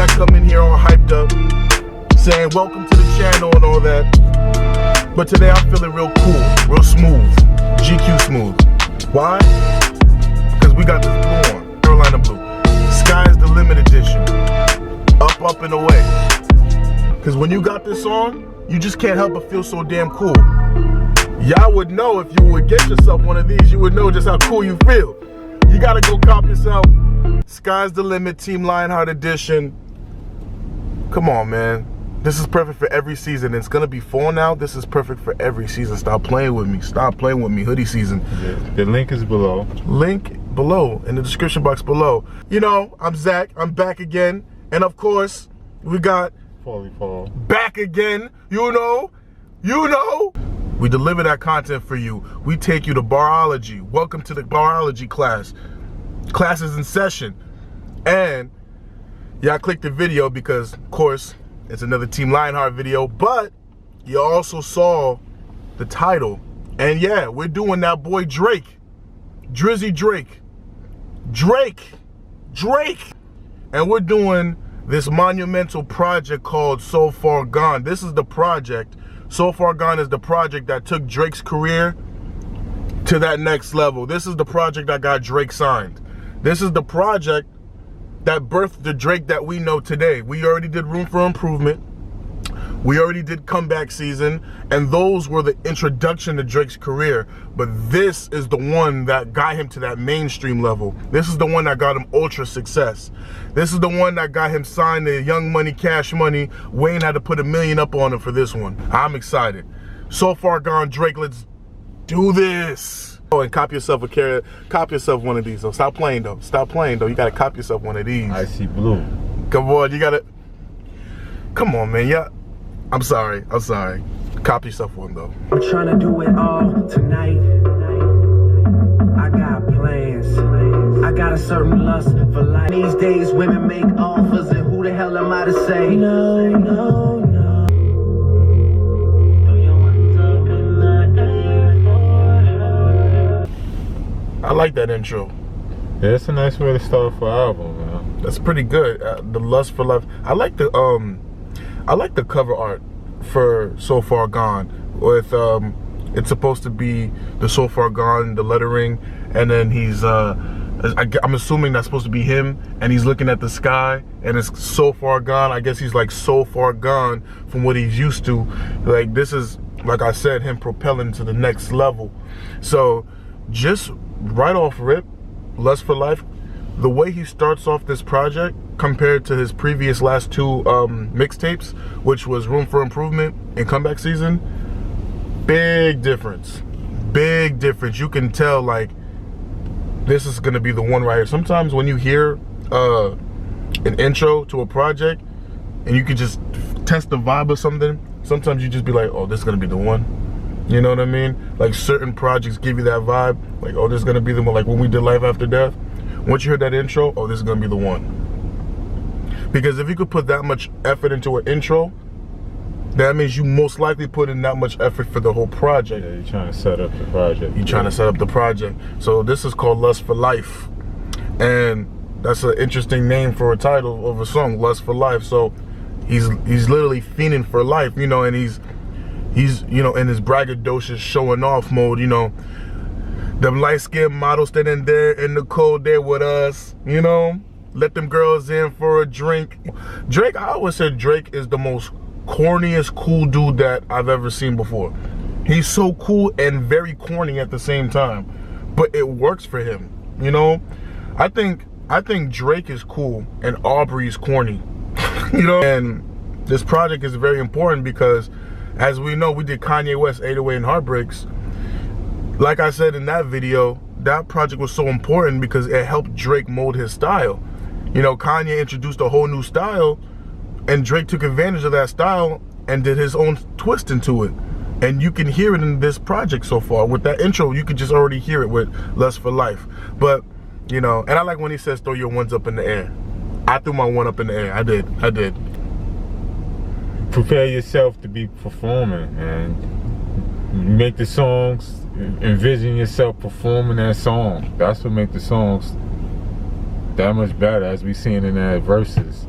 I come in here all hyped up, saying welcome to the channel and all that. But today I'm feeling real cool, real smooth, GQ smooth. Why? Because we got this blue on, Carolina blue. Sky's the limit edition. Up, up, and away. Because when you got this on, you just can't help but feel so damn cool. Y'all would know if you would get yourself one of these, you would know just how cool you feel. You gotta go cop yourself Sky's the Limit Team Lionheart edition. Come on, man. This is perfect for every season. It's gonna be fall now. This is perfect for every season. Stop playing with me. Stop playing with me. Hoodie season. Yeah, the link is below. Link below in the description box below. You know, I'm Zach. I'm back again. And of course, we got Fall. Back again. You know. We deliver that content for you. We take you to barology. Welcome to the barology class. Class is in session. And y'all click the video because, of course, it's another Team Lionheart video. But you also saw the title. And yeah, we're doing that boy Drake. Drizzy Drake. Drake. And we're doing this monumental project called So Far Gone. This is the project. So Far Gone is the project that took Drake's career to that next level. This is the project that got Drake signed. This is the project that birthed the Drake that we know today. We already did Room for Improvement. We already did Comeback Season, and those were the introduction to Drake's career. But this is the one that got him to that mainstream level. This is the one that got him ultra success. This is the one that got him signed to Young Money, Cash Money. Wayne had to put $1 million up on him for this one. I'm excited. So Far Gone, Drake, let's do this. Oh, and cop yourself one of these though. Stop playing though. You gotta cop yourself one of these. I see blue. Come on, you gotta. Come on, man. Yeah. I'm sorry. Cop yourself one though. I'm trying to do it all tonight. I got plans. I got a certain lust for life. These days women make offers, and who the hell am I to say no. I like that intro. Yeah, it's a nice way to start for an album, man. That's pretty good. The Lust for Life. I like the cover art for So Far Gone. With it's supposed to be the So Far Gone, the lettering, and then he's I'm assuming that's supposed to be him, and he's looking at the sky, and it's so far gone. I guess he's like so far gone from what he's used to. Like this is, like I said, him propelling to the next level. So just right off rip, Lust for Life, the way he starts off this project compared to his previous last two mixtapes, which was Room for Improvement and Comeback Season, big difference. You can tell like this is gonna be the one right here. Sometimes when you hear an intro to a project and you can just test the vibe of something, sometimes you just be like, oh, this is gonna be the one. You know what I mean? Like certain projects give you that vibe, like, oh, this is gonna be the one. Like when we did Life After Death, once you hear that intro, oh, this is gonna be the one. Because if you could put that much effort into an intro, that means you most likely put in that much effort for the whole project. Yeah, you're trying to set up the project. You're trying to set up the project. So this is called Lust for Life. And that's an interesting name for a title of a song, Lust for Life. So he's literally fiending for life, you know, and he's you know, in his braggadocious showing off mode, you know. Them light-skinned models standing there in the cold there with us, you know. Let them girls in for a drink. Drake, I always said Drake is the most corniest cool dude that I've ever seen before. He's so cool and very corny at the same time, but it works for him, you know. I think Drake is cool and Aubrey's corny. You know, and this project is very important because, as we know, we did Kanye West 808 and Heartbreaks. Like I said in that video, that project was so important because it helped Drake mold his style. You know, Kanye introduced a whole new style, and Drake took advantage of that style and did his own twist into it. And you can hear it in this project so far. With that intro, you could just already hear it with Lust for Life. But, you know, and I like when he says throw your ones up in the air. I threw my one up in the air. I did. Prepare yourself to be performing, and make the songs, envision yourself performing that song. That's what makes the songs that much better, as we seen in that verses.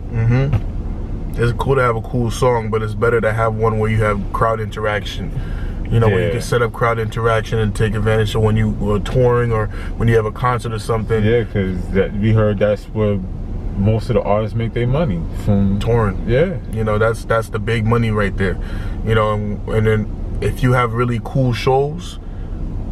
It's cool to have a cool song, but it's better to have one where you have crowd interaction. You know, where you can set up crowd interaction and take advantage of when you are touring or when you have a concert or something. Yeah, because we heard that's where most of the artists make their money, from touring. Yeah. You know, that's the big money right there. You know, and then if you have really cool shows,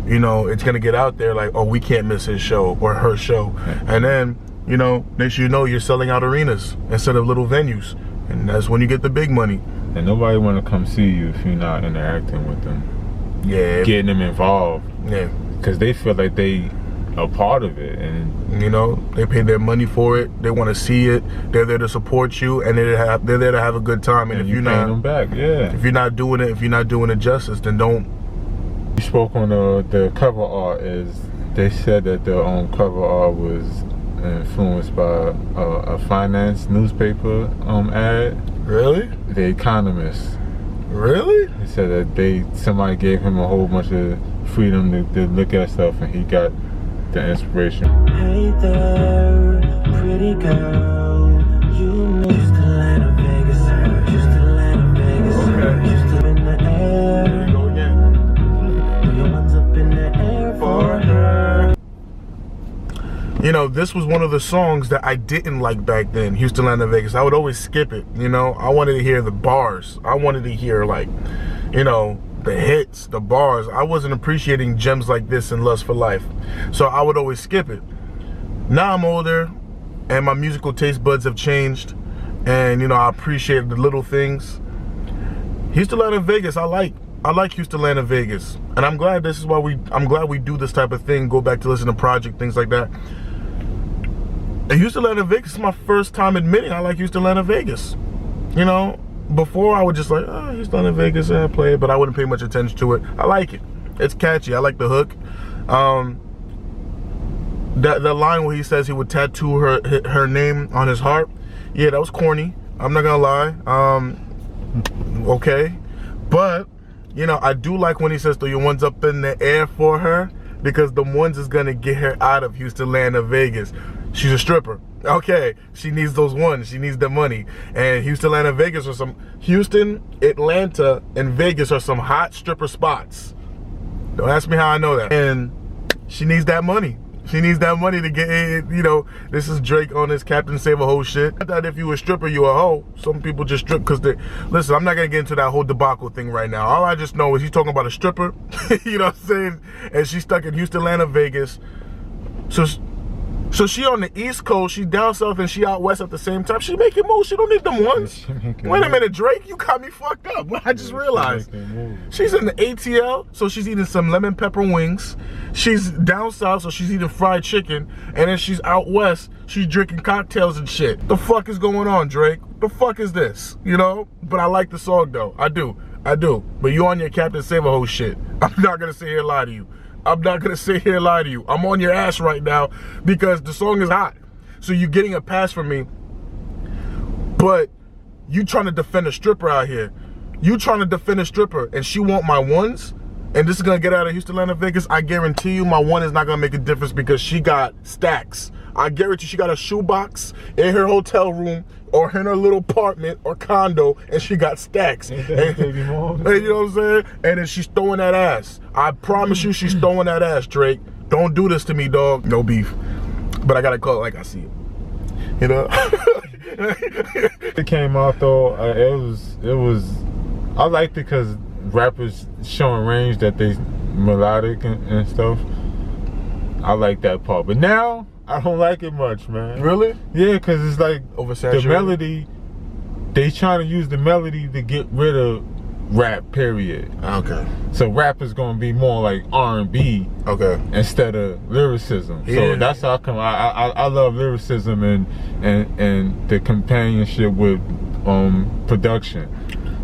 you know, it's gonna get out there like, oh, we can't miss his show or her show. And then, you know, next you know, you're selling out arenas instead of little venues. And that's when you get the big money. And nobody want to come see you if you're not interacting with them. Yeah. Getting them involved. Yeah. Because they feel like they a part of it. And you know, they pay their money for it. They want to see it. They're there to support you, and they're there to have a good time. And if you're not, them back, if you're not doing it justice, then don't. You spoke on the cover art. They said that the cover art was influenced by a finance newspaper ad. Really? The Economist. Really? He said that somebody gave him a whole bunch of freedom to look at stuff, and he got the inspiration. Hey there, pretty girl. You know, just to land of Vegas, just to land of Vegas, just to in the air. There you go again. Your one's up in the air for her. You know, this was one of the songs that I didn't like back then, Houston, Land of Vegas. I would always skip it, you know. I wanted to hear the bars. I wanted to hear, like, you know, the hits, the bars. I wasn't appreciating gems like this in Lust for Life. So I would always skip it. Now I'm older, and my musical taste buds have changed. And, you know, I appreciate the little things. Houston, Land of Vegas, I like Houston, Land of Vegas. And I'm glad this is why I'm glad we do this type of thing, go back to listen to Project, things like that. And Houston, Land of Vegas is my first time admitting I like Houston, Land of Vegas. You know, before I would just like, oh, Houston, Land of Vegas, I play it, but I wouldn't pay much attention to it. I like it. It's catchy. I like the hook. That line where he says he would tattoo her name on his heart, yeah, that was corny. I'm not gonna lie. Okay, but you know, I do like when he says throw your ones up in the air for her, because the ones is gonna get her out of Houston, Land of Vegas. She's a stripper. Okay, she needs those ones. She needs the money. And Houston, Atlanta, Vegas are some Houston, Atlanta, and Vegas are some hot stripper spots. Don't ask me how I know that. And she needs that money. She needs that money to get in. You know, this is Drake on his Captain Save a Hoe shit. Not that if you a stripper, you a hoe. Some people just strip because they... Listen, I'm not going to get into that whole debacle thing right now. All I just know is he's talking about a stripper. You know what I'm saying? And she's stuck in Houston, Atlanta, Vegas. So she on the East Coast, she down south, and she out west at the same time. She making moves. She don't need them ones. Wait a minute, Drake, you got me fucked up. I just realized. She's in the ATL, so she's eating some lemon pepper wings. She's down south, so she's eating fried chicken. And then she's out west, she's drinking cocktails and shit. The fuck is going on, Drake? The fuck is this? You know? But I like the song, though. I do. But you on your Captain Save a Hoe shit. I'm not gonna sit here and lie to you. I'm not gonna sit here and lie to you. I'm on your ass right now because the song is hot. So you're getting a pass from me, but you trying to defend a stripper out here. You trying to defend a stripper and she want my ones, and this is gonna get out of Houston, Atlanta, Vegas. I guarantee you my one is not gonna make a difference because she got stacks. I guarantee she got a shoebox in her hotel room or in her little apartment or condo, and she got stacks. And, you know what I'm saying? And then she's throwing that ass. I promise you she's throwing that ass, Drake. Don't do this to me, dog. No beef. But I gotta call it like I see it. You know? It came out though, it was, I liked it because rappers showing range that they melodic and stuff. I like that part. But now, I don't like it much, man. Really? Yeah, because it's like oversaturated. The melody, they trying to use the melody to get rid of rap, period. Okay. So rap is going to be more like R&B, okay, instead of lyricism. Yeah. So that's how come I love lyricism and the companionship with production.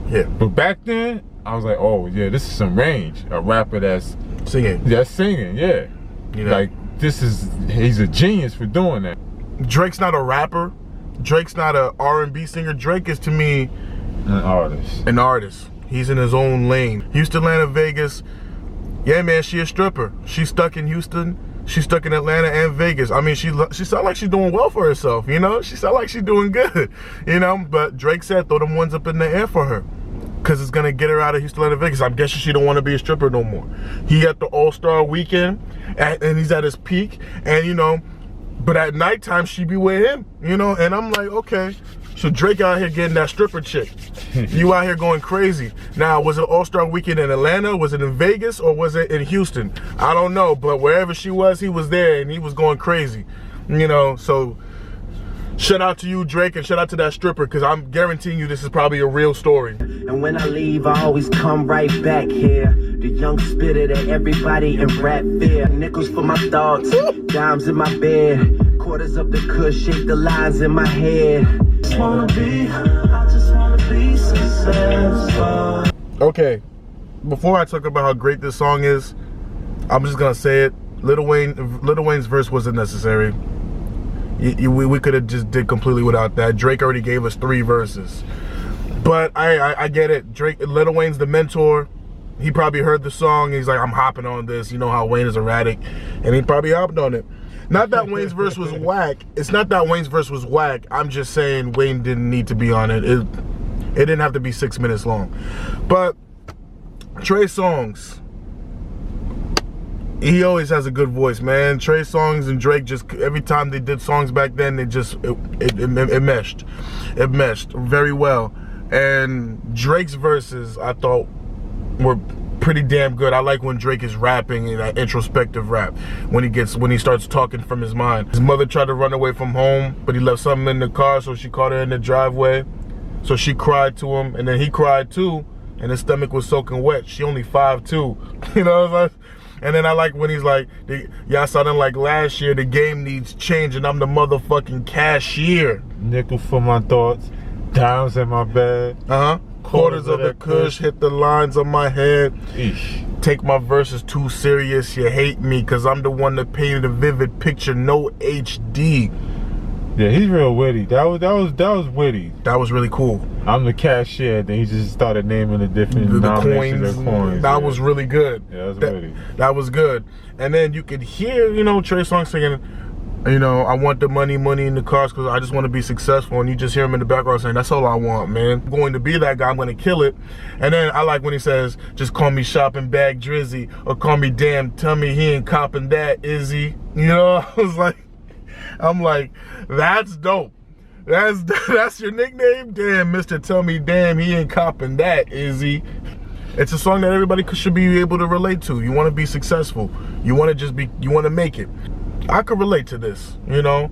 Yeah. But back then, I was like, oh yeah, this is some range. A rapper that's singing. That's singing, yeah. You know? Like, he's a genius for doing that. Drake's not a rapper. Drake's not a R&B singer. Drake is, to me, an artist. He's in his own lane. Houston, Atlanta, Vegas. Yeah, man, she a stripper. She's stuck in Houston. She's stuck in Atlanta and Vegas. I mean, she sound like she's doing well for herself, you know? She sound like she's doing good, you know? But Drake said throw them ones up in the air for her, because it's going to get her out of Houston, Atlanta, Vegas. I'm guessing she don't want to be a stripper no more. He at the All-Star weekend, and he's at his peak, and, you know, but at nighttime, she be with him, you know? And I'm like, okay. So Drake out here getting that stripper chick. You out here going crazy. Now, was it All-Star weekend in Atlanta? Was it in Vegas? Or was it in Houston? I don't know. But wherever she was, he was there, and he was going crazy. You know, so shout out to you, Drake, and shout out to that stripper, because I'm guaranteeing you this is probably a real story. And when I leave, I always come right back here. The young spitter that everybody in rap fear. Nickels for my thoughts, dimes in my bed. Quarters of the kush, shape the lines in my head. I just wanna be successful. Okay, before I talk about how great this song is, I'm just gonna say it. Lil Wayne's verse wasn't necessary. We could have just did completely without that. Drake already gave us 3 verses. But I get it. Lil Wayne's the mentor. He probably heard the song. He's like, I'm hopping on this. You know how Wayne is erratic. And he probably hopped on it. Not that Wayne's verse was whack. It's not that Wayne's verse was whack. I'm just saying Wayne didn't need to be on it. It didn't have to be 6 minutes long. But Trey Songz, he always has a good voice, man. Trey Songz and Drake, just every time they did songs back then, it meshed. It meshed very well. And Drake's verses, I thought, were pretty damn good. I like when Drake is rapping in that introspective rap, when he starts talking from his mind. His mother tried to run away from home, but he left something in the car, so she caught her in the driveway. So she cried to him, and then he cried too, and his stomach was soaking wet. She only 5'2", you know what I'm saying? And then I like when he's like, y'all sounding like last year, the game needs change, and I'm the motherfucking cashier. Nickel for my thoughts, dimes in my bed. Quarters of the kush hit the lines on my head. Eesh. Take my verses too serious, you hate me, cause I'm the one that painted a vivid picture, no HD. Yeah, he's real witty. That was witty. That was really cool. I'm the cashier, then he just started naming the different denominations of coins. That was really good. Yeah, that was witty. That was good. And then you could hear, you know, Trey Songz singing, you know, I want the money in the cars because I just want to be successful. And you just hear him in the background saying, that's all I want, man. I'm going to be that guy. I'm going to kill it. And then I like when he says, just call me shopping bag Drizzy, or call me damn, tell me he ain't copping that, is he? You know, I was like, I'm like, that's dope. That's your nickname? Damn, Mr. Tell Me Damn, he ain't copping that, is he? It's a song that everybody should be able to relate to. You want to be successful. You want to make it. I could relate to this, you know.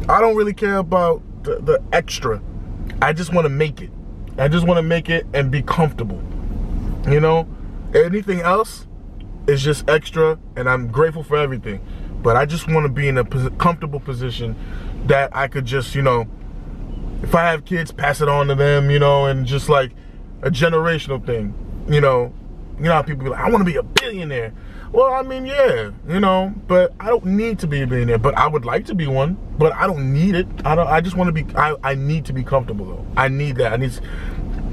I don't really care about the extra. I just want to make it. I just want to make it and be comfortable, you know. Anything else is just extra, and I'm grateful for everything. But I just want to be in a comfortable position that I could just, you know, if I have kids, pass it on to them, you know, and just like a generational thing, you know. You know how people be like, I want to be a billionaire. Well, I mean, yeah, you know, but I don't need to be a billionaire. But I would like to be one, but I don't need it. I just want to be, I need to be comfortable though. I need that. I need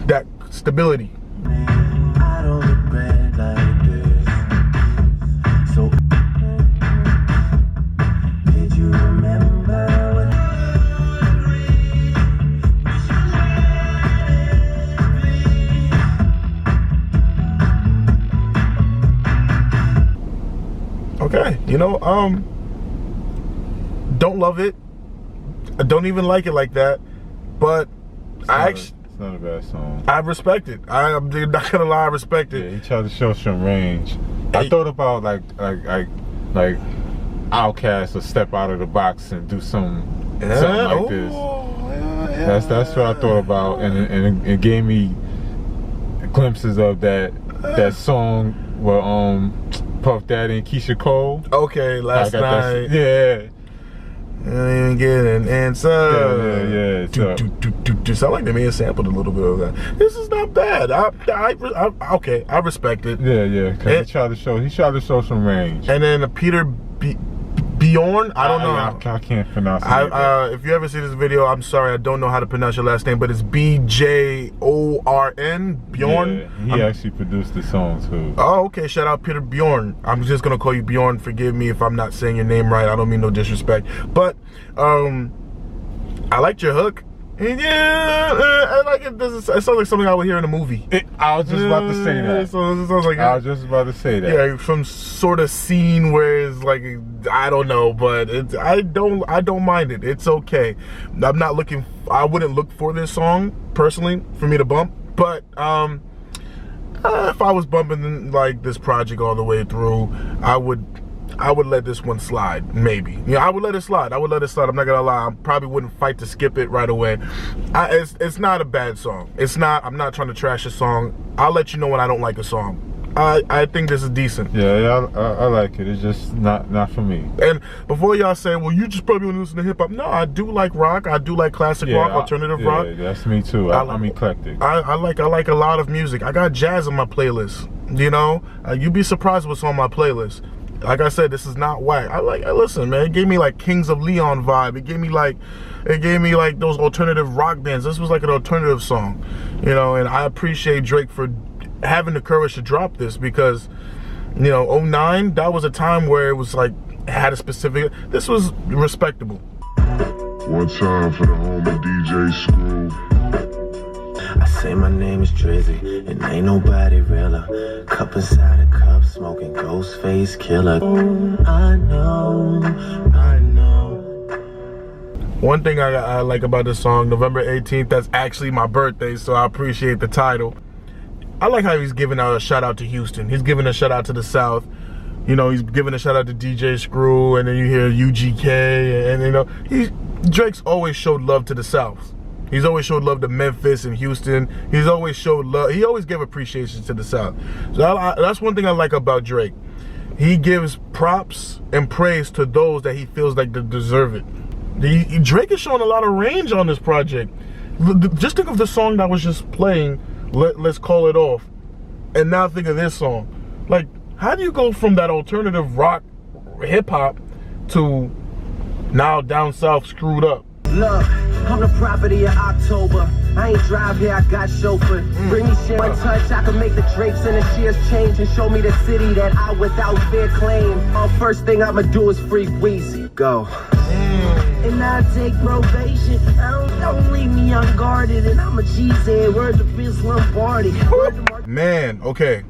that stability. I don't regret like this. So did you remember when Okay, you know, don't love it. I don't even like it like that, but it's not a bad song. I respect it. I'm not gonna lie, I respect it. Yeah, he tried to show some range. I thought about like Outkast will step out of the box and do something like this. Yeah. That's what I thought about, and it gave me glimpses of that song where Puff Daddy and Keisha Cole. Okay, last night. Yeah. I didn't even get an answer. Yeah. Sound like they may have sampled a little bit of that. This is not bad. Okay, I respect it. Yeah. Cause he tried to show some range. And then Peter B Bjorn. I don't know. I can't pronounce it. If you ever see this video, I'm sorry, I don't know how to pronounce your last name, but it's Bjorn. Bjorn. Yeah, he actually produced the song too. Oh, okay. Shout out Peter Bjorn. I'm just gonna call you Bjorn. Forgive me if I'm not saying your name right. I don't mean no disrespect, but I liked your hook. Yeah, I like it. It sounds like something I would hear in a movie. I was just about to say that. It sounds like I was just about to say that. Yeah, some sort of scene where it's like, I don't know, but I don't mind it. It's okay. I'm not looking. I wouldn't look for this song personally for me to bump, but if I was bumping like this project all the way through, I would let this one slide, maybe. Yeah, I would let it slide. I'm not gonna lie. I probably wouldn't fight to skip it right away. It's not a bad song. It's not. I'm not trying to trash a song. I'll let you know when I don't like a song. I think this is decent. Yeah, I like it. It's just not for me. And before y'all say, well, you just probably want to listen to hip hop. No, I do like rock. I do like classic rock, alternative rock. Yeah, that's me too. I'm eclectic. I like a lot of music. I got jazz on my playlist. You know, you'd be surprised what's on my playlist. Like I said, this is not whack. Listen, man. It gave me like Kings of Leon vibe. It gave me like those alternative rock bands. This was like an alternative song, you know. And I appreciate Drake for having the courage to drop this, because, you know, 09, that was a time where it was like, it had a specific. This was respectable. One time for the homie DJ Screw. I say my name is Drizzy, and ain't nobody realer. Cup inside a cup, smoking Ghostface Killer. Oh, I know. One thing I like about this song, November 18th, that's actually my birthday, so I appreciate the title. I like how he's giving out a shout out to Houston. He's giving a shout out to the South. You know, he's giving a shout out to DJ Screw, and then you hear UGK, and you know, Drake's always showed love to the South. He's always showed love to Memphis and Houston. He's always showed love. He always gave appreciation to the South. So that's one thing I like about Drake. He gives props and praise to those that he feels like they deserve it. Drake is showing a lot of range on this project. Just think of the song that was just playing, Let's Call It Off, and now think of this song. Like, how do you go from that alternative rock, hip hop, to now down south screwed up? Look, I'm the property of October. I ain't drive here, I got chauffeur. Bring me shit one touch, I can make the drapes and the shears change and show me the city that I without fear claim. First thing I'ma do is free Weezy. Go. And I take probation. Don't leave me unguarded, and I'm a cheesehead. Word to Vince Lombardi. Man, okay.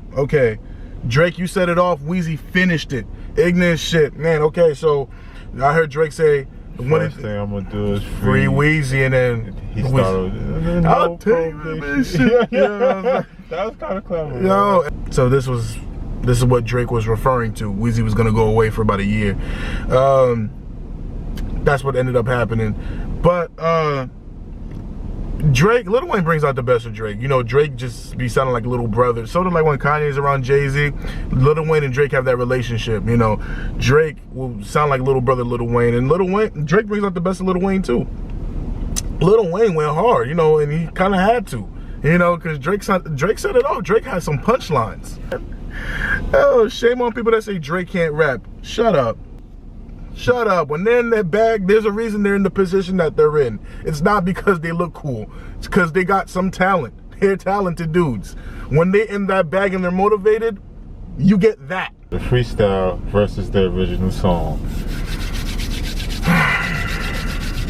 Drake, you set it off. Weezy finished it. Ignorant shit, man. Okay, so I heard Drake say, First thing I'm gonna do is free Weezy, and then he started. I'll tell you this shit. Yeah, that was kind of clever. Yo, so this is what Drake was referring to. Weezy was gonna go away for about a year. That's what ended up happening. But Drake, Lil Wayne brings out the best of Drake. You know, Drake just be sounding like a little brother. Sort of like when Kanye's around Jay-Z, Lil Wayne and Drake have that relationship. You know, Drake will sound like little brother Lil Wayne, and Drake brings out the best of Lil Wayne too. Lil Wayne went hard, you know, and he kind of had to, you know, because Drake said it all. Drake had some punchlines. Oh, shame on people that say Drake can't rap. Shut up. Shut up. When they're in their bag, there's a reason they're in the position that they're in. It's not because they look cool. It's because they got some talent. They're talented dudes. When they're in that bag and they're motivated, you get that. The freestyle versus the original song.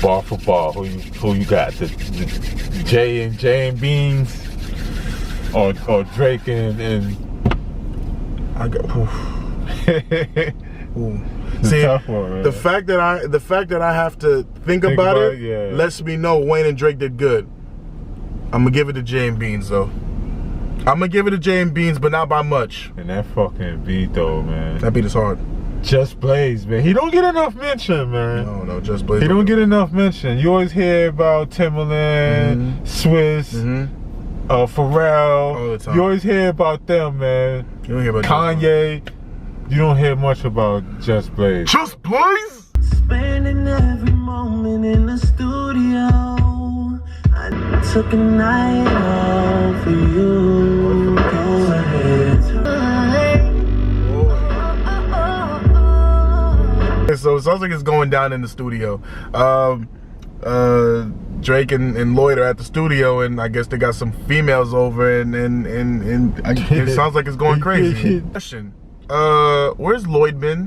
Bar for bar, who you got? The Jay and Beans, or Drake and I got. Ooh. See, the fact that I have to think about it lets me know Wayne and Drake did good. I'm gonna give it to Jay and Beans though. I'm gonna give it to Jay and Beans, but not by much. And that fucking beat though, man. That beat is hard. Just Blaze, man. He don't get enough mention, man. No, Just Blaze. He don't get enough mention. You always hear about Timbaland, Swiss, Pharrell. All the time. You always hear about them, man. You don't hear about Kanye. You don't hear much about Just Blaze. Just Blaze? Spending every moment in the studio. I took a night off for you. Go ahead. So it sounds like it's going down in the studio. Drake and Lloyd are at the studio, and I guess they got some females over, and it sounds like it's going crazy. Question: where's Lloyd been?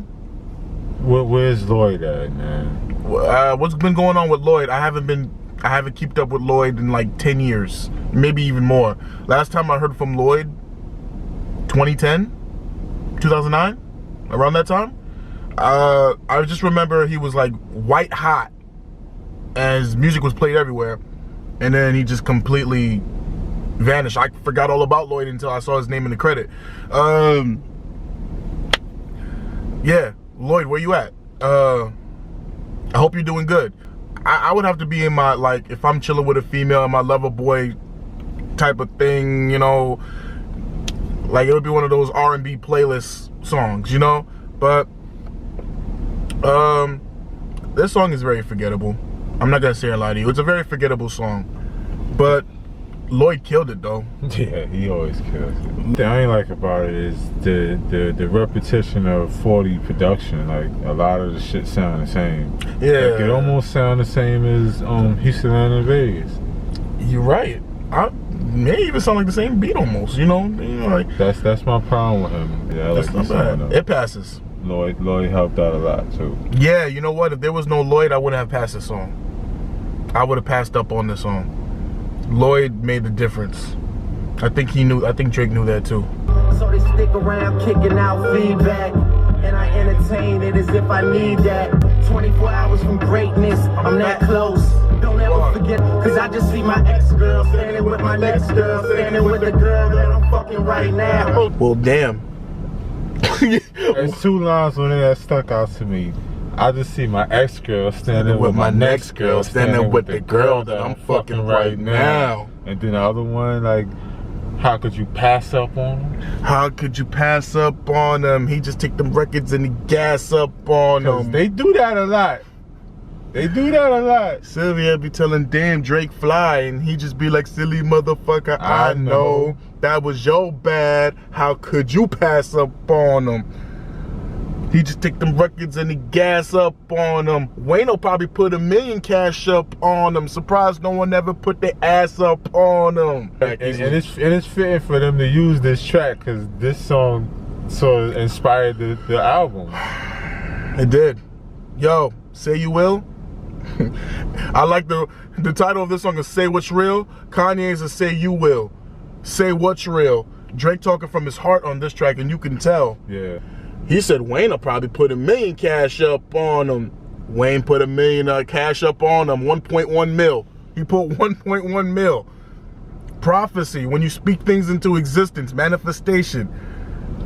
Where's Lloyd at, man? What's been going on with Lloyd? I haven't kept up with Lloyd in like 10 years, maybe even more. Last time I heard from Lloyd, 2010, 2009, around that time. I just remember he was like white hot, and his music was played everywhere, and then he just completely vanished. I forgot all about Lloyd until I saw his name in the credit. Yeah, Lloyd, where you at? I hope you're doing good. I would have to be in my, like, if I'm chilling with a female in my lover boy type of thing, you know, like it would be one of those R&B playlist songs, you know. But this song is very forgettable. I'm not gonna say a lie to you. It's a very forgettable song, but Lloyd killed it though. Yeah, he always kills it. The thing I ain't like about it is the repetition of 40 production. Like a lot of the shit sound the same. Yeah, like, it almost sound the same as Houston and Vegas. You're right. May even sound like the same beat almost. You know like that's my problem with him. Yeah, that's not bad. It passes. Lloyd helped out a lot too. Yeah, you know what? If there was no Lloyd, I wouldn't have passed this song. I would have passed up on this song. Lloyd made the difference. I think Drake knew that too. So they stick around kicking out feedback, and I entertain it as if I need that. 24 hours from greatness, I'm that close. Don't ever forget, cause I just see my ex-girl standing with my next girl, standing with the girl that I'm fucking right now. Well, damn. There's two lines on there that stuck out to me. I just see my ex-girl standing with my next girl, standing with the girl that I'm fucking right now. And then the other one, like, how could you pass up on him? How could you pass up on him? He just take them records and he gas up on them. They do that a lot. They do that a lot. Sylvia be telling damn Drake fly, and he just be like, silly motherfucker, I know that was your bad. How could you pass up on him? He just take them records and he gas up on them. Wayne'll probably put $1 million cash up on them. Surprised no one ever put their ass up on them. And it's fitting for them to use this track because this song sort of inspired the album. It did. Yo, Say You Will. I like the title of this song is Say What's Real. Kanye's is Say You Will. Say What's Real. Drake talking from his heart on this track, and you can tell. Yeah. He said Wayne will probably put $1 million cash up on him. Wayne put $1 million cash up on him. 1.1 mil. He put 1.1 mil. Prophecy, when you speak things into existence, manifestation.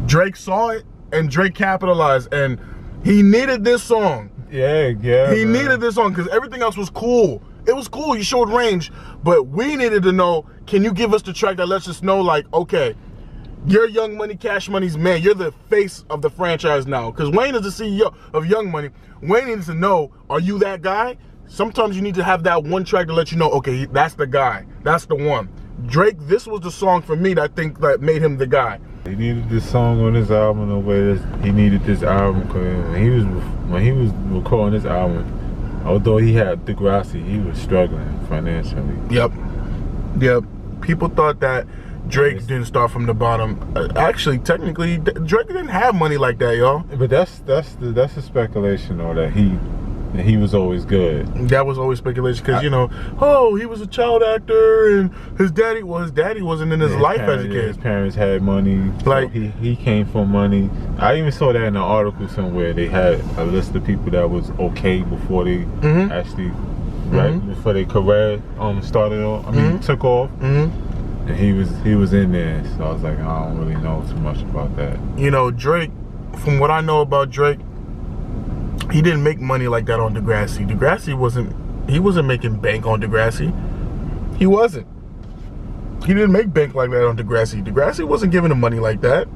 Drake saw it and Drake capitalized, and he needed this song. Yeah. He needed this song because everything else was cool. It was cool. You showed range, but we needed to know, can you give us the track that lets us know, like, okay, you're Young Money, Cash Money's man. You're the face of the franchise now. Because Wayne is the CEO of Young Money. Wayne needs to know, are you that guy? Sometimes you need to have that one track to let you know, okay, that's the guy. That's the one. Drake, this was the song for me that I think that made him the guy. He needed this song on his album the way that he needed this album. Cause when he was recording this album, although he had Degrassi, he was struggling financially. Yep. People thought that Drake didn't start from the bottom. Actually, technically, Drake didn't have money like that, y'all. But that's the speculation, though, that he was always good. That was always speculation, because, you know, oh, he was a child actor, and his daddy wasn't in his life as a kid. His parents had money, like, so he came from money. I even saw that in an article somewhere. They had a list of people that was okay before they actually, before their career started off. Took off. And he was in there, so I was like, I don't really know too much about that. You know, Drake, from what I know about Drake, he didn't make money like that on Degrassi. He wasn't making bank on Degrassi. He wasn't. He didn't make bank like that on Degrassi. Degrassi wasn't giving him money like that.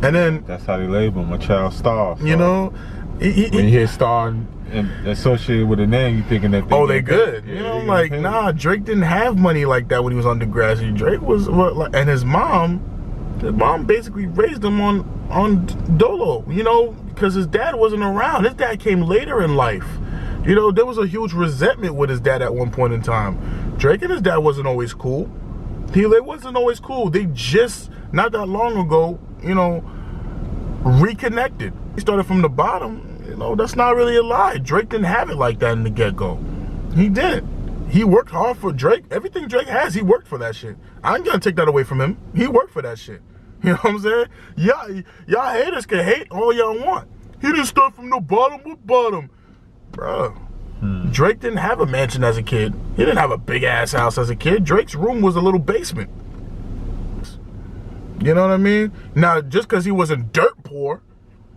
And then that's how they label him, a child star. So you know, when you hear star and associated with a name, you thinking that they good. You know, like, nah, Drake didn't have money like that when he was on Degrassi. Drake was, and his mom basically raised him on Dolo. You know, because his dad wasn't around. His dad came later in life. You know, there was a huge resentment with his dad at one point in time. Drake and his dad wasn't always cool. They wasn't always cool. They just, not that long ago, you know, reconnected. He started from the bottom. You know, that's not really a lie. Drake didn't have it like that in the get-go. He didn't. He worked hard for Drake. Everything Drake has, he worked for that shit. I ain't gonna take that away from him. He worked for that shit. You know what I'm saying? Y'all haters can hate all y'all want. He didn't start from the bottom with bottom. Bruh. Drake didn't have a mansion as a kid. He didn't have a big ass house as a kid. Drake's room was a little basement. You know what I mean? Now, just because he wasn't dirt poor,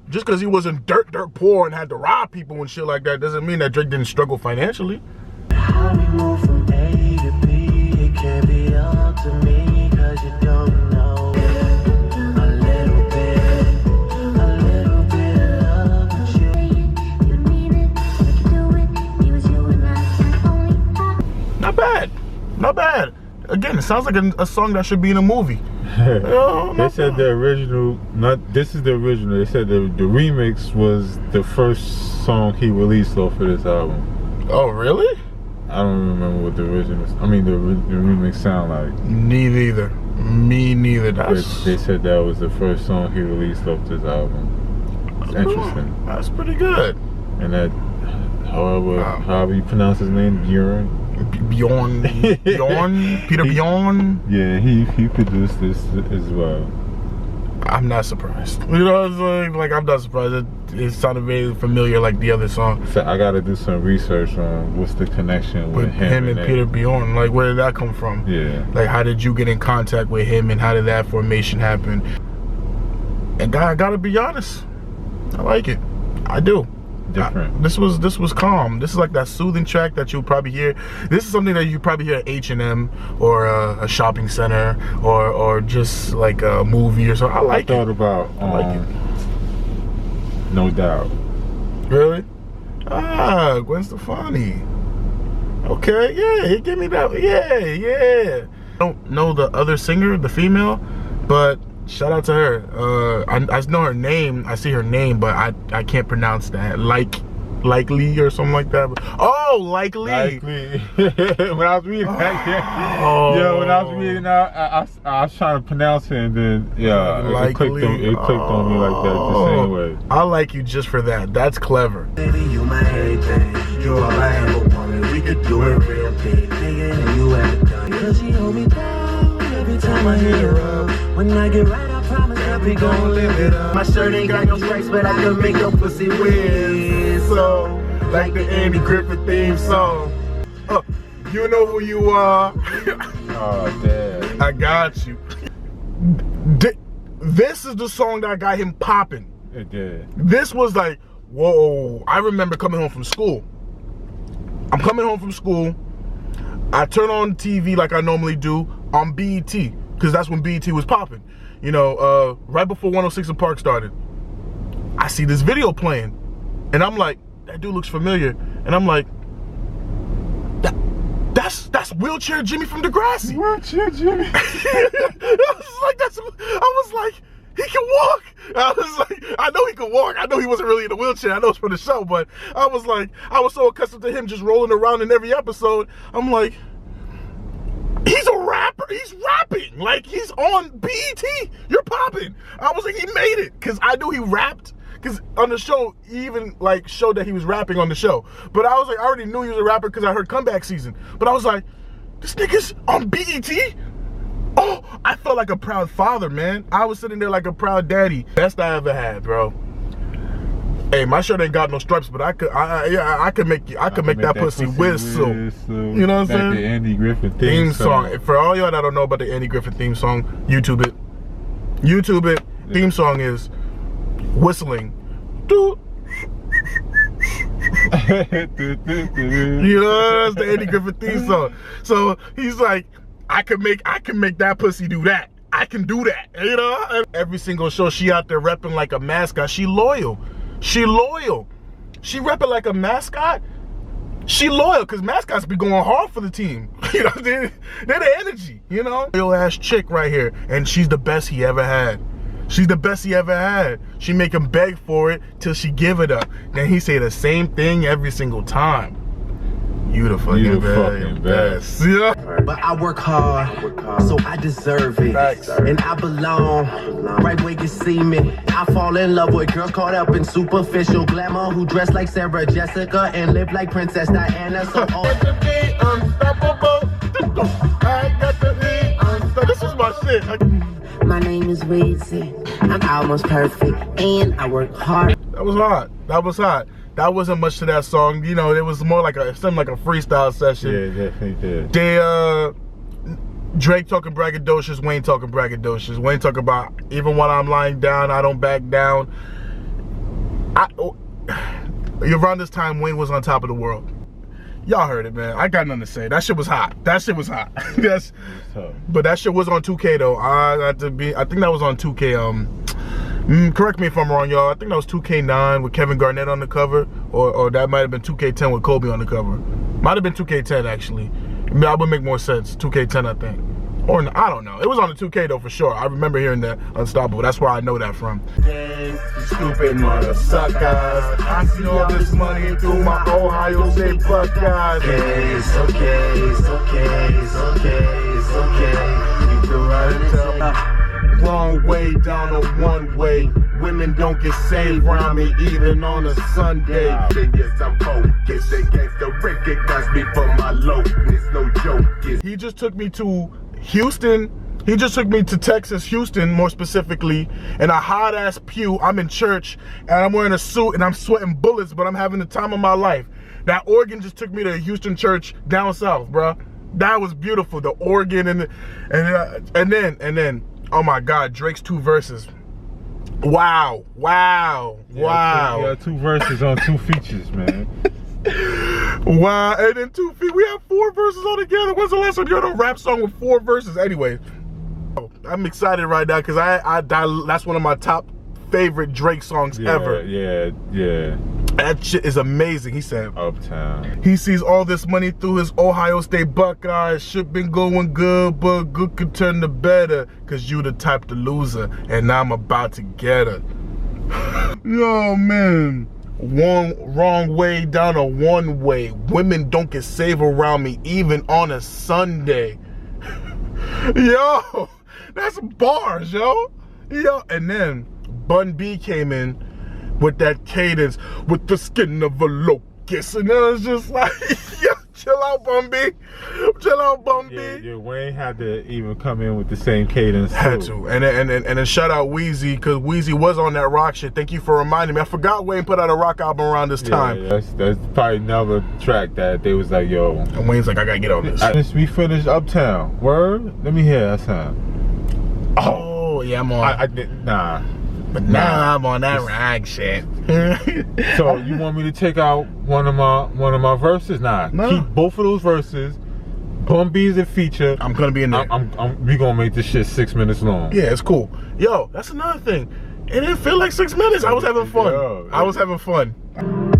just because he wasn't dirt poor and had to rob people and shit like that, doesn't mean that Drake didn't struggle financially. How we move from A to B, it can't be up to me, cause you don't know. A little bit of love with you. You need it, we can do it. It was you and I, only I. Not bad. Not bad. Again, it sounds like a song that should be in a movie. They said the original, this is the original. They said the remix was the first song he released off of this album. Oh, really? I don't remember what the original, the remix sound like. Neither. Me neither. But they said that was the first song he released off this album. It's interesting. That's pretty good. And that, however you pronounce his name, Bjorn, Peter Bjorn. Yeah, he produced this as well. I'm not surprised. You know what I'm saying? Like, I'm not surprised. It sounded very familiar like the other song. So I gotta do some research on what's the connection with him and Peter Bjorn. Like, where did that come from? Yeah. Like, how did you get in contact with him and how did that formation happen? And I gotta be honest, I like it. I do. Different. This was calm. This is like that soothing track that you'll probably hear. This is something that you probably hear at H&M or a shopping center or just like a movie or something. I like it. I thought about No Doubt. Really? Ah, Gwen Stefani. Okay, yeah, give me that. Yeah. I don't know the other singer, the female, but shout out to her. I know her name. I see her name, but I can't pronounce that. Likely or something like that. Oh, Likely. When I was reading that, when I was reading that, I was trying to pronounce it, and then it clicked on me like that the same way. I like you just for that. That's clever. Baby, you my everything. You're all I ever wanted. We could do it real big, bigger than you ever done. Cause she hold me down every time I hit her up. When I get right, I promise that we gon' live it up. My shirt ain't got no stripes, but I can make your pussy whistle like the Andy Griffith theme song. You know who you are. Oh, damn. I got you. This is the song that got him popping. It did. This was like, whoa. I remember coming home from school. I'm coming home from school. I turn on TV like I normally do on BET, because that's when BET was popping. You know, right before 106 and Park started. I see this video playing, and I'm like, that dude looks familiar. And I'm like, that's Wheelchair Jimmy from Degrassi. Wheelchair Jimmy. I was like, he can walk. I was like, I know he can walk. I know he wasn't really in a wheelchair. I know it's for the show, but I was like, I was so accustomed to him just rolling around in every episode. I'm like, he's a rapper. He's rapping. Like, he's on BET. You're popping. I was like, he made it. Because I knew he rapped. Because on the show, he even like showed that he was rapping on the show. But I was like, I already knew he was a rapper because I heard Comeback Season. But I was like, this nigga's on BET? Oh, I felt like a proud father, man. I was sitting there like a proud daddy. Best I ever had, bro. Hey, my shirt ain't got no stripes, but I could make that pussy whistle. You know what I'm saying? The Andy Griffith theme song. For all y'all that don't know about the Andy Griffith theme song, YouTube it. YouTube it. Yeah. Theme song is whistling. You know, that's the Andy Griffith theme song. So he's like, I can make that pussy do that. I can do that. You know? And every single show she out there repping like a mascot. She loyal. She loyal. She repping like a mascot. She loyal, because mascots be going hard for the team. You know, they're the energy, you know? Real ass chick right here, and she's the best he ever had. She's the best he ever had. She make him beg for it till she give it up. Then he say the same thing every single time. You the fucking best. Yeah. But I work hard, so I deserve it. Facts. And I belong right where you see me. I fall in love with girls caught up in superficial glamour who dress like Sarah Jessica and live like Princess Diana. So unstoppable. I got to be unstoppable. This is my shit. my name is Weezy. I'm almost perfect, and I work hard. That was hot. That was hot. That wasn't much to that song. You know, it was more like it seemed like a freestyle session. Yeah, definitely did. They Drake talking braggadocious, Wayne talking braggadocious. Wayne talking about even when I'm lying down, I don't back down. Around this time, Wayne was on top of the world. Y'all heard it, man. I got nothing to say. That shit was hot. That shit was hot. But that shit was on 2K though. I think that was on 2K. Correct me if I'm wrong, y'all. I think that was 2K9 with Kevin Garnett on the cover, or that might have been 2K10 with Kobe on the cover. Might have been 2K10 actually. That would make more sense. 2K10, I think. Or I don't know. It was on the 2K though for sure. I remember hearing that Unstoppable. That's where I know that from. Stupid mother suckers. I see all this money through my Ohio State Buckeyes. It's okay, it's okay, it's okay, it's okay. You can run and tell me. Wrong way down a one way. Women don't get saved around me even on a Sunday. Yes, I'm focused. They gangsta recognize me for my low. It's no joke. He just took me to Houston. He just took me to Texas, Houston, more specifically, in a hot ass pew. I'm in church and I'm wearing a suit and I'm sweating bullets, but I'm having the time of my life. That organ just took me to a Houston church down south, bruh. That was beautiful. The organ and then, oh my God, Drake's 2 verses. Wow. Yeah, 2 verses on 2 features, man. Wow, and then 2 feet. We have 4 verses all together. When's the last time you heard a rap song with 4 verses? Anyway, I'm excited right now because that's one of my top favorite Drake songs ever. Yeah. That shit is amazing. He said, Uptown. he sees all this money through his Ohio State Buckeyes. Shit been going good, but good could turn to better. Cause you the type to loser, and I'm about to get her. Yo, man. Wrong way down a one way. Women don't get saved around me even on a Sunday. Yo, that's bars, yo. And then Bun B came in with that cadence, with the skin of a locust, and it was just like, yo, chill out, Bun B. Chill out, Bun B. Yeah, Wayne had to even come in with the same cadence. Had to. And then shout out Weezy, because Weezy was on that rock shit. Thank you for reminding me. I forgot Wayne put out a rock album around this time. Yeah, that's probably another track that they was like, yo. And Wayne's like, I gotta get on this. Since we finished Uptown, word? Let me hear that sound. Oh, yeah, I'm on. Nah. But now I'm on that rag shit. So you want me to take out one of my verses? Nah. Keep both of those verses. Bun B is a feature. I'm gonna be in there. We gonna make this shit 6 minutes long. Yeah, it's cool. Yo, that's another thing. It didn't feel like 6 minutes. I was having fun. I was having fun.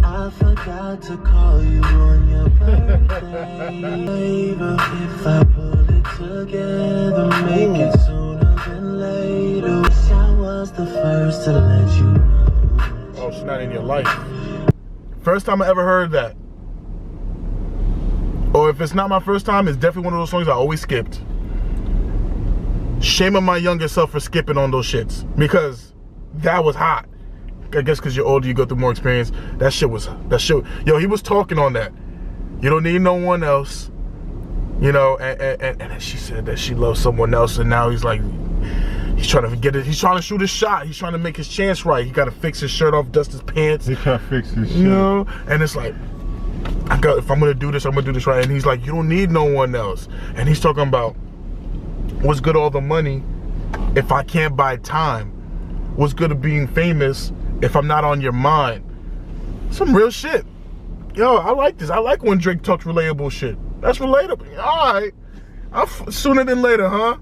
I forgot to call you on your birthday. If I pull it together, make it sooner than later. Wish I was the first to let you know. Oh, she's not in your life. First time I ever heard that. Or if it's not my first time, it's definitely one of those songs I always skipped. Shame on my younger self for skipping on those shits. Because that was hot. I guess because you're older, you go through more experience. That shit. Yo, he was talking on that. You don't need no one else. You know, and then she said that she loves someone else, and now he's like, he's trying to get it. He's trying to shoot his shot. He's trying to make his chance right. He got to fix his shirt off, dust his pants. He can't fix his shit. You know, and it's like, if I'm gonna do this, I'm gonna do this right. And he's like, you don't need no one else. And he's talking about, what's good all the money if I can't buy time? What's good of being famous if I'm not on your mind? Some real shit. Yo, I like this. I like when Drake talks relatable shit. That's relatable. All right. Sooner than later, huh?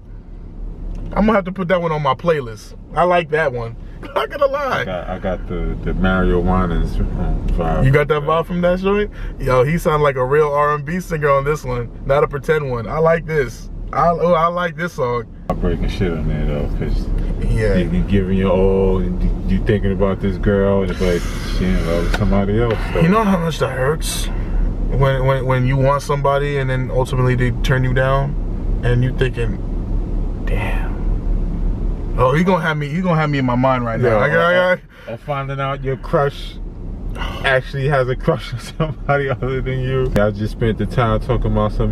I'm gonna have to put that one on my playlist. I like that one. Not gonna lie. I got the Mario Winans vibe. You got that vibe from that joint? Yo, he sounded like a real R&B singer on this one, not a pretend one. I like this. I like this song. Breaking shit on there though, cause Yeah. you giving your all, and you thinking about this girl, but she in love with somebody else. So. You know how much that hurts when you want somebody and then ultimately they turn you down, and you thinking, damn. Oh, he gonna have me in my mind right now. Or finding out your crush actually has a crush on somebody other than you. I just spent the time talking about some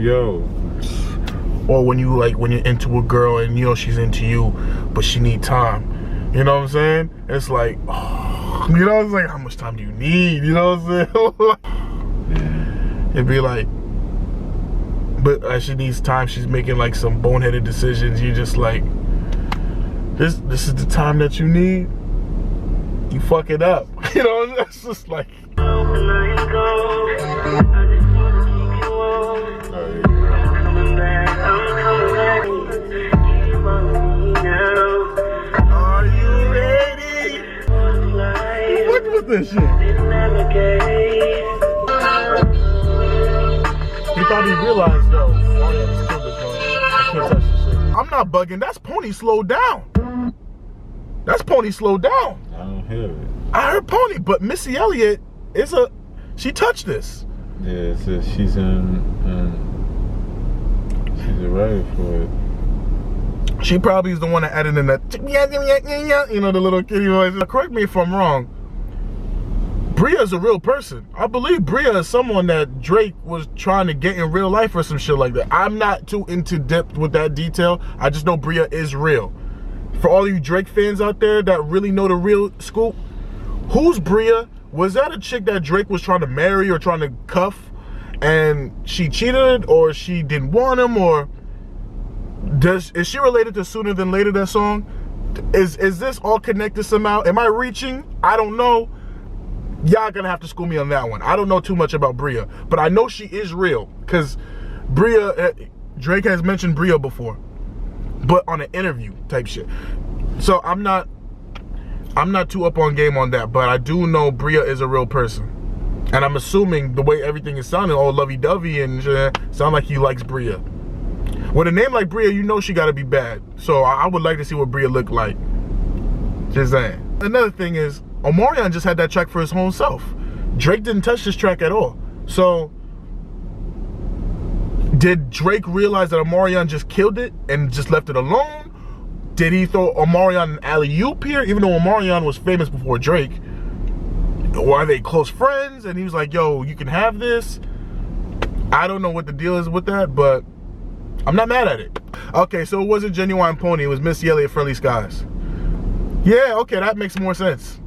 Or when you're into a girl and you know she's into you, but she need time. You know what I'm saying? It's like, oh, you know, it's like, how much time do you need? You know what I'm saying? It'd be like, but as she needs time, she's making like some boneheaded decisions. You're just like, this is the time that you need. You fuck it up. You know, it's just like. Are you ready? What was this shit? He probably realized though, oh yeah, this kid was going, I can't touch this shit. I'm not bugging, that's Pony slowed down. That's Pony slowed down. I don't hear it. I heard Pony, but Missy Elliott she touched this. Yeah, so she's ready for it. She probably is the one that added in that, you know, the little kitty voice. Correct me if I'm wrong. Bria is a real person. I believe Bria is someone that Drake was trying to get in real life or some shit like that. I'm not too into depth with that detail. I just know Bria is real. For all you Drake fans out there that really know the real scoop, who's Bria? Was that a chick that Drake was trying to marry or trying to cuff and she cheated, or she didn't want him, or is she related to Sooner Than Later, that song? Is this all connected somehow? Am I reaching? I don't know. Y'all gonna have to school me on that one. I don't know too much about Bria, but I know she is real, because Bria, Drake has mentioned Bria before, but on an interview type shit. So I'm not too up on game on that, but I do know Bria is a real person. And I'm assuming the way everything is sounding, all lovey-dovey and shit, sound like he likes Bria. With a name like Bria, you know she gotta be bad. So I would like to see what Bria looked like. Just saying. Another thing is, Omarion just had that track for his whole self. Drake didn't touch this track at all. So, did Drake realize that Omarion just killed it and just left it alone? Did he throw Omarion an alley-oop here, even though Omarion was famous before Drake? Or are they close friends? And he was like, yo, you can have this. I don't know what the deal is with that, but I'm not mad at it. Okay, so it wasn't Genuine Pony, it was Missy Elliott, Friendly Skies. Yeah, okay, that makes more sense.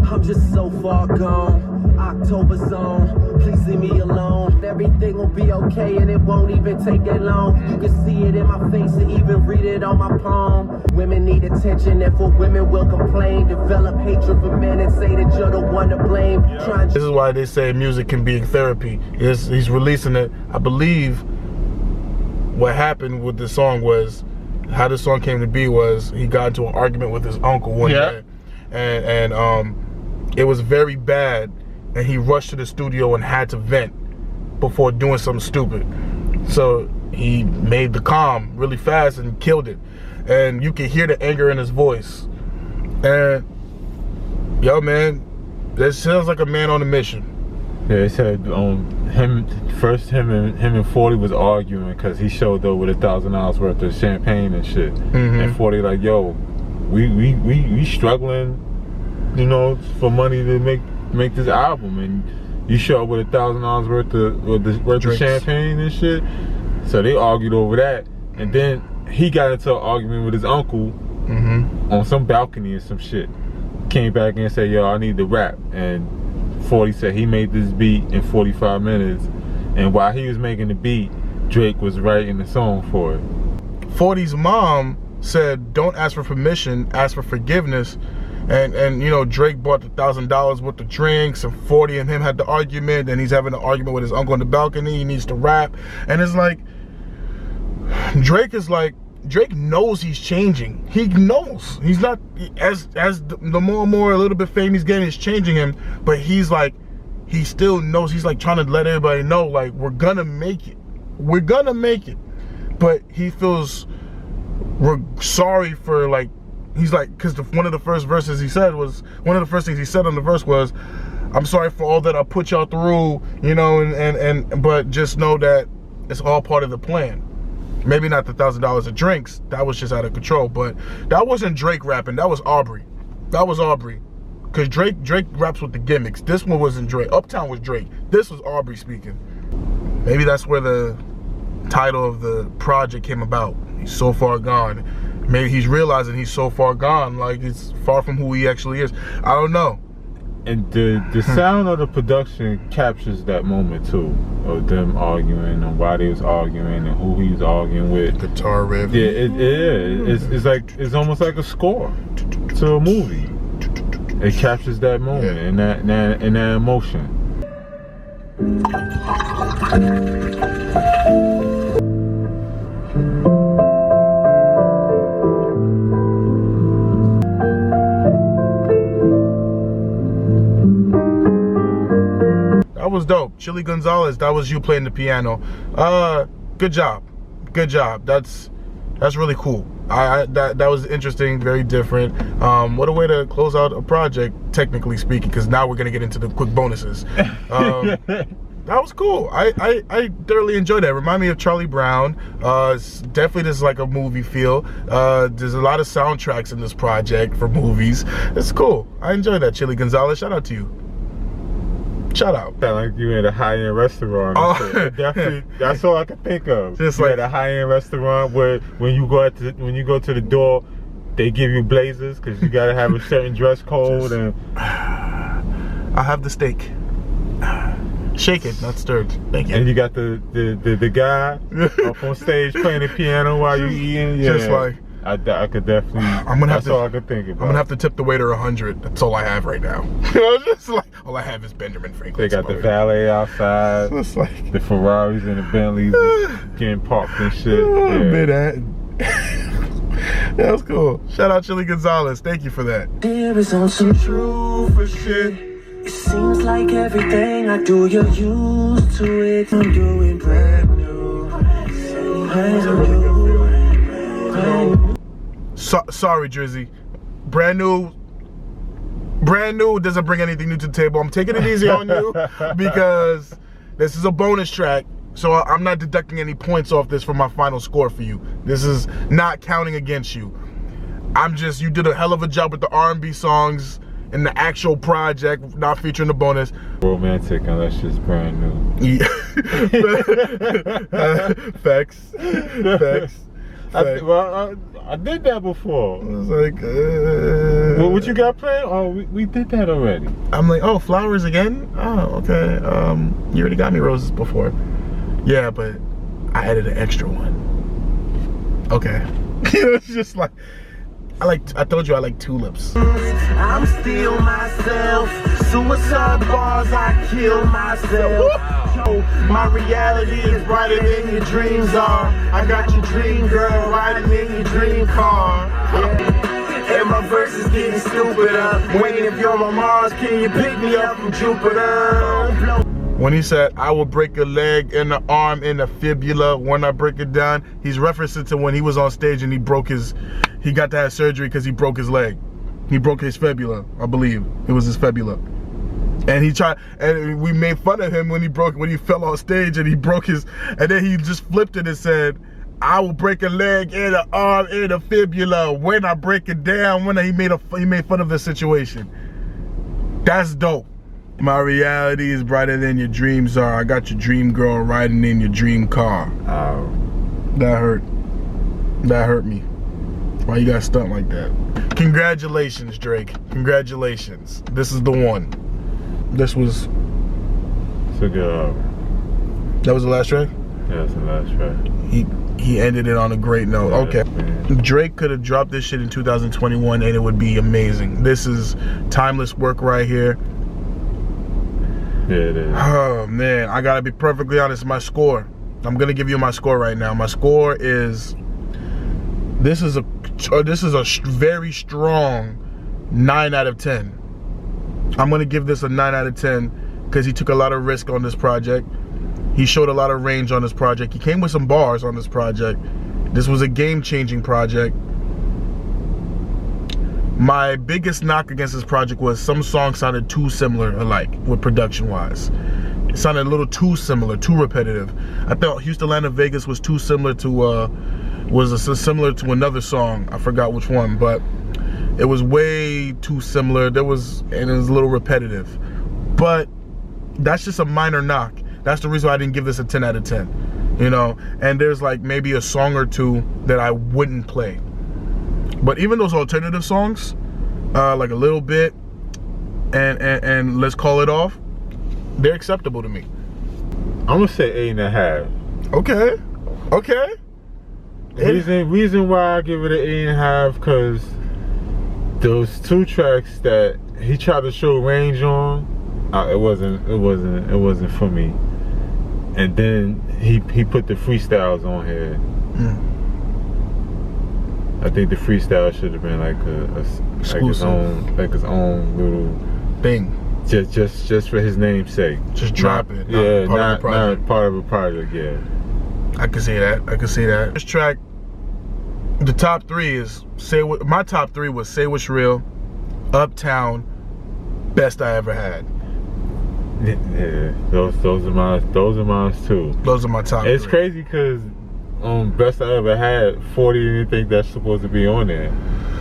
I'm just so far gone. October zone, please leave me alone. Everything will be okay and it won't even take that long. You can see it in my face and even read it on my palm. Women need attention, therefore women will complain. Develop hatred for men and say that you're the one to blame. This is why they say music can be therapy. He's releasing it. I believe what happened with this song was, how this song came to be was, he got into an argument with his uncle one day. And it was very bad. And he rushed to the studio and had to vent before doing something stupid. So he made the calm really fast and killed it. And you can hear the anger in his voice. And yo, man, that sounds like a man on a mission. Yeah, they said him and 40 was arguing because he showed up with $1,000 worth of champagne and shit. And 40 like, yo, we struggling, you know, for money to make this album, and you show up with $1,000 worth of champagne and shit. So they argued over that, and then he got into an argument with his uncle on some balcony or some shit. Came back and said, yo, I need to rap. And 40 said he made this beat in 45 minutes, and while he was making the beat, Drake was writing the song for it. 40's mom said, don't ask for permission, ask for forgiveness. And you know, Drake bought the $1,000 worth of drinks, and 40 and him had the argument, and he's having an argument with his uncle on the balcony. He needs to rap, and it's like, Drake knows he's changing. He knows he's not, as the more and more a little bit fame he's getting is changing him, but he's like, he still knows. He's like trying to let everybody know, like, we're gonna make it, but he feels we're sorry for like, he's like, because one of the first verses he said was, one of the first things he said on the verse was, I'm sorry for all that I put y'all through, you know, and but just know that it's all part of the plan. Maybe not the $1,000 of drinks, that was just out of control, but that wasn't Drake rapping, that was Aubrey. That was Aubrey. Because Drake raps with the gimmicks. This one wasn't Drake. Uptown was Drake. This was Aubrey speaking. Maybe that's where the title of the project came about. He's so far gone. Maybe he's realizing he's so far gone, like it's far from who he actually is. I don't know. And the sound of the production captures that moment too, of them arguing and why they was arguing and who he was arguing with. Guitar riff. Yeah, it's like, it's almost like a score to a movie. It captures that moment and that emotion. That was dope. Chili Gonzalez, that was you playing the piano. Good job. Good job. That's really cool. That was interesting, very different. What a way to close out a project, technically speaking, because now we're gonna get into the quick bonuses. That was cool. I thoroughly enjoyed that. Remind me of Charlie Brown. Definitely there's like a movie feel. There's a lot of soundtracks in this project for movies. It's cool. I enjoyed that, Chili Gonzalez. Shout out to you. Shout out. Sound like you in a high-end restaurant. Oh. Definitely, that's all I can think of. Just you like at a high-end restaurant where when you go to the door, they give you blazers because you gotta have a certain dress code. And I have the steak. Shake it, not stirred. Thank you. And you got the guy up on stage playing the piano while you eating. Yeah. Just like I could definitely. That's all I could think about. I'm gonna have to tip the waiter 100. That's all I have right now. Just like all I have is Benjamin Franklin. They got the valet outside. It's like the Ferraris and the Bentleys getting parked and shit. Manhattan. That was cool. Shout out Chili Gonzalez. Thank you for that. There is on some truth for shit. It seems like everything I do, you're used to it. I'm doing brand new. Sorry, Drizzy. Brand new doesn't bring anything new to the table. I'm taking it easy on you because this is a bonus track. So I'm not deducting any points off this for my final score for you. This is not counting against you. You did a hell of a job with the R&B songs in the actual project, not featuring the bonus. Romantic unless it's brand new. Yeah. Facts. I did that before. I was like, well, what you got playing? Oh, we did that already. I'm like, oh, flowers again? Oh, okay. You already got me roses before. Yeah, but I added an extra one. Okay. It's just like, I told you I like tulips. I'm still myself. Suicide bars, I kill myself. Yo, my reality is brighter than your dreams are. I got your dream girl riding in your dream car. Yeah. And my verse is getting stupider. Waiting if you're on Mars, can you pick me up from Jupiter? When he said, I will break a leg and an arm and a fibula when I break it down, he's referencing to when he was on stage and he got to have surgery because he broke his leg. He broke his fibula, I believe. It was his fibula. And we made fun of him when he fell on stage and he broke his, and then he just flipped it and said, I will break a leg and an arm and a fibula when I break it down. When he made fun of the situation. That's dope. My reality is brighter than your dreams are. I got your dream girl riding in your dream car. That hurt. That hurt me. Why you got stunt like that? Congratulations, Drake. Congratulations. This is the one. This was... It's a good That was the last track? Yeah, that's the last track. He ended it on a great note. Yeah, okay. man. Drake could have dropped this shit in 2021 and it would be amazing. This is timeless work right here. Yeah, it is. Oh man, I gotta be perfectly honest. My score, I'm gonna give you my score right now. My score is, this is a very strong 9 out of 10. I'm gonna give this a 9 out of 10 because he took a lot of risk on this project. He showed a lot of range on this project. He came with some bars on this project, This was a game-changing project. My biggest knock against this project was some songs sounded too similar alike with production-wise. It sounded a little too similar, too repetitive. I thought Houston, Atlanta, Vegas was too similar to similar to another song. I forgot which one, but it was way too similar. And it was a little repetitive. But that's just a minor knock. That's the reason why I didn't give this a 10 out of 10. You know, and there's like maybe a song or two that I wouldn't play. But even those alternative songs, like a little bit, and let's call it off, they're acceptable to me. I'm gonna say 8.5. Okay, okay. Reason why I give it an 8.5, because those 2 tracks that he tried to show range on, it wasn't for me. And then he put the freestyles on here. I think the freestyle should have been like his own little thing. Just for his name's sake. Just drop it. Yeah, not part of a project. Yeah. I can see that. I can see that. This track, the top 3 is my top 3 was Say What's Real, Uptown, Best I Ever Had. Yeah, those are mine too. Those are my top. It's 3. crazy because Best I Ever Had, 40 didn't think that's supposed to be on there.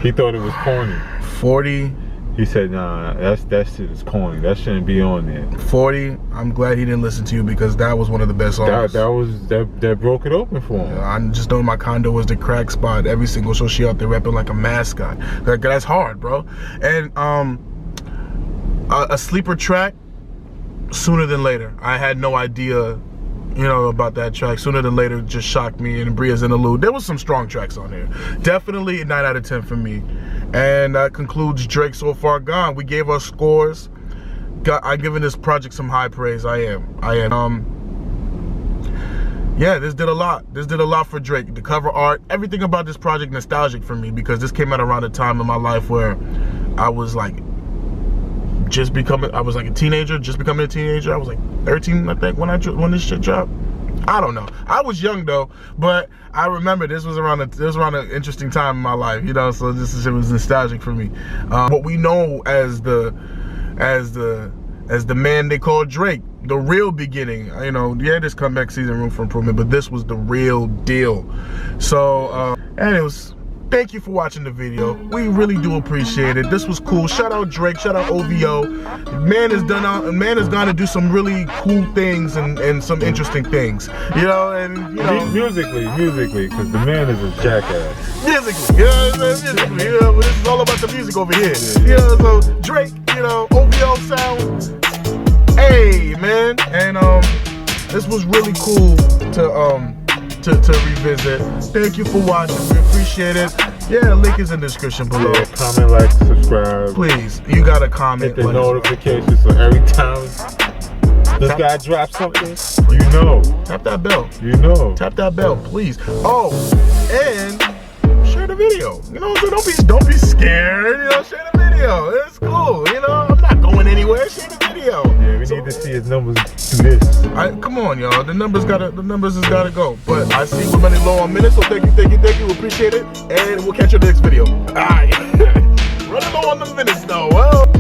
He thought it was corny. 40. He said, nah, that shit is corny. That shouldn't be on there. 40. I'm glad he didn't listen to you because that was one of the best songs. That broke it open for him. I just know my condo was the crack spot. Every single show she out there rapping like a mascot. That's hard, bro. And a sleeper track, Sooner Than Later. I had no idea, you know, about that track. Sooner Than Later just shocked me, and Bria's Interlude. There was some strong tracks on here. Definitely a 9 out of 10 for me. And that concludes Drake So Far Gone. We gave our scores. I'm giving this project some high praise. I am. Yeah, this did a lot. This did a lot for Drake. The cover art, everything about this project nostalgic for me because this came out around a time in my life where I was like I was like a teenager, just becoming a teenager. I was like 13, I think, when this shit dropped. I don't know. I was young though, but I remember this was around an interesting time in my life, you know. So this shit was nostalgic for me. What we know as the man they call Drake, the real beginning. You know, yeah, this comeback season, room for improvement, but this was the real deal. So, and it was. Thank you for watching the video. We really do appreciate it. This was cool. Shout out Drake. Shout out OVO. Man has gone to do some really cool things and some interesting things. You know, and you know, musically, because the man is a jackass. Musically, you know, musically. You know, this is all about the music over here. You know, so Drake, you know, OVO sound. Hey, man, and this was really cool to revisit. Thank you for watching. We appreciate it. Yeah, the link is in the description below. Yeah, comment, like, subscribe. Please, you gotta comment. Hit the notification so every time this guy drops something, you know. Tap that bell. You know. Tap that bell, please. Oh, and share the video. You know, so don't be scared. You know, share the video. It's cool. You know, I'm not going anywhere. Share the video. Yeah, we need to see his numbers do this. Come on, y'all. The numbers has gotta go. But I see we're running low on minutes, so thank you. We appreciate it, and we'll catch you in the next video. All right. Running low on the minutes, though. Well.